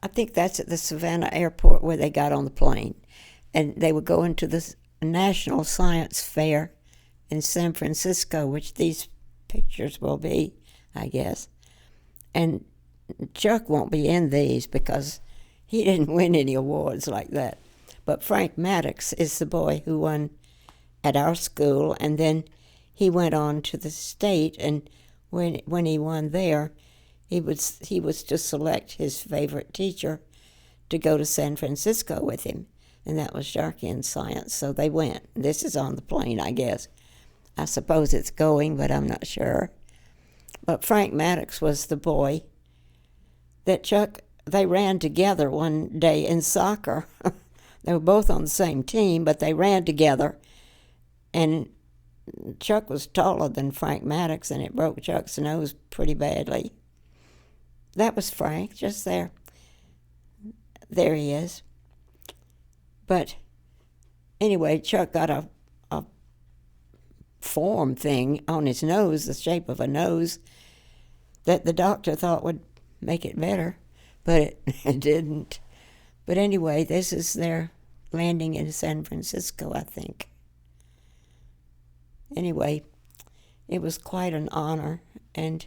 I think that's at the Savannah airport where they got on the plane. And they were going to the National Science Fair in San Francisco, which these pictures will be, I guess. And Chuck won't be in these because he didn't win any awards like that. But Frank Maddox is the boy who won at our school, and then he went on to the state, and when he won there, he was to select his favorite teacher to go to San Francisco with him, and that was Sharky in science. So they went. This is on the plane, I guess. I suppose it's going, but I'm not sure. But Frank Maddox was the boy that they ran together one day in soccer. They were both on the same team, but they ran together. And Chuck was taller than Frank Maddox, and it broke Chuck's nose pretty badly. That was Frank, just there. There he is. But anyway, Chuck got a form thing on his nose, the shape of a nose, that the doctor thought would make it better, but it didn't. But anyway, this is their landing in San Francisco, I think. Anyway, it was quite an honor, and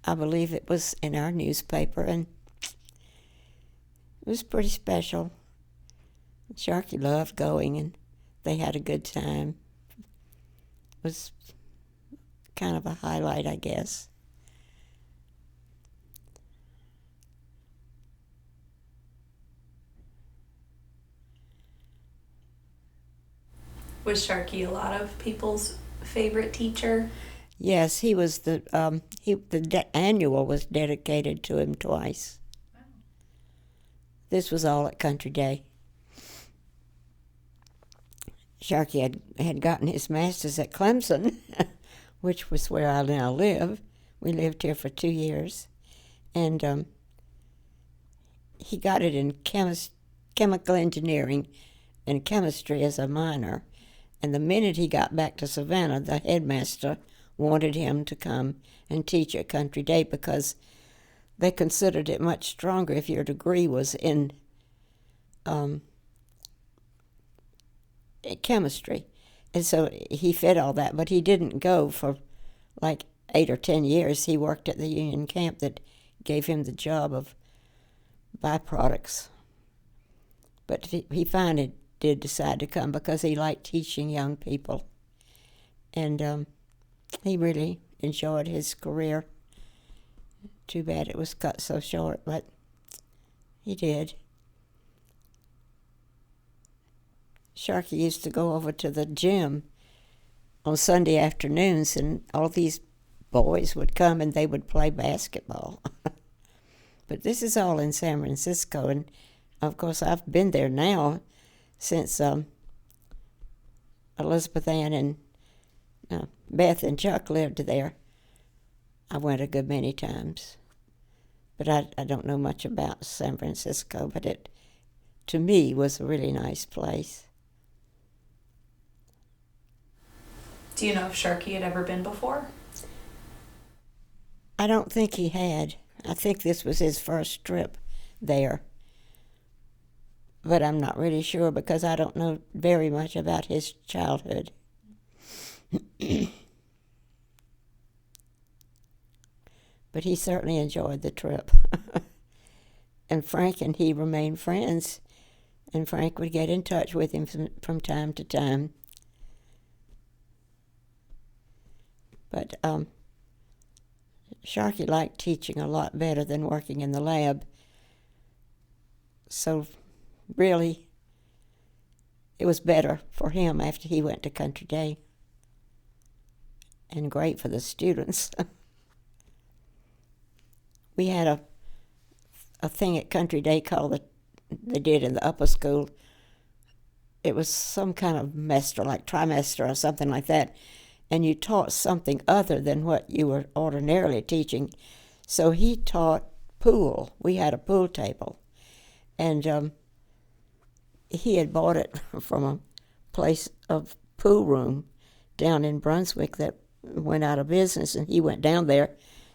I believe it was in our newspaper, and it was pretty special. Sharky loved going, and they had a good time. It was kind of a highlight, I guess. Was Sharky a lot of people's favorite teacher? Yes, he was the annual was dedicated to him twice. Wow. This was all at Country Day. Sharky had gotten his master's at Clemson, which was where I now live. We lived here for 2 years. And he got it in chemical engineering and chemistry as a minor. And the minute he got back to Savannah, the headmaster wanted him to come and teach at Country Day because they considered it much stronger if your degree was in chemistry. And so he fit all that, but he didn't go for like 8 or 10 years. He worked at the Union camp that gave him the job of byproducts. But he finally did decide to come because he liked teaching young people. And he really enjoyed his career. Too bad it was cut so short, but he did. Sharky used to go over to the gym on Sunday afternoons, and all these boys would come and they would play basketball. But this is all in San Francisco, and of course I've been there now since Elizabeth Ann and Beth and Chuck lived there. I went a good many times. But I don't know much about San Francisco, but it, to me, was a really nice place. Do you know if Sharky had ever been before? I don't think he had. I think this was his first trip there. But I'm not really sure because I don't know very much about his childhood. But he certainly enjoyed the trip. And Frank and he remained friends, and Frank would get in touch with him from time to time. But Sharky liked teaching a lot better than working in the lab. So really, it was better for him after he went to Country Day. And great for the students. We had a thing at Country Day called they did in the upper school. It was some kind of semester, like trimester or something like that, and you taught something other than what you were ordinarily teaching. So he taught pool. We had a pool table, and he had bought it from a place of pool room down in Brunswick that went out of business, and he went down there,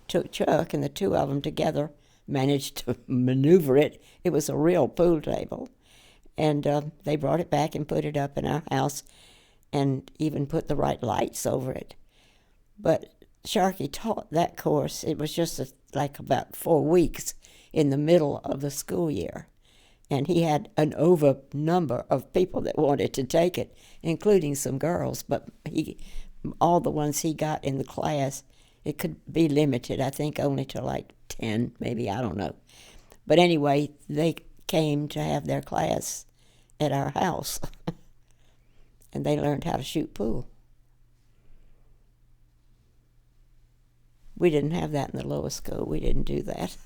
took Chuck, and the two of them together managed to maneuver it. It was a real pool table. And they brought it back and put it up in our house and even put the right lights over it. But Sharky taught that course. It was just like about 4 weeks in the middle of the school year. And he had an over number of people that wanted to take it, including some girls. But all the ones he got in the class, it could be limited, I think, only to like 10, maybe, I don't know. But anyway, they came to have their class at our house, and they learned how to shoot pool. We didn't have that in the lower school. We didn't do that.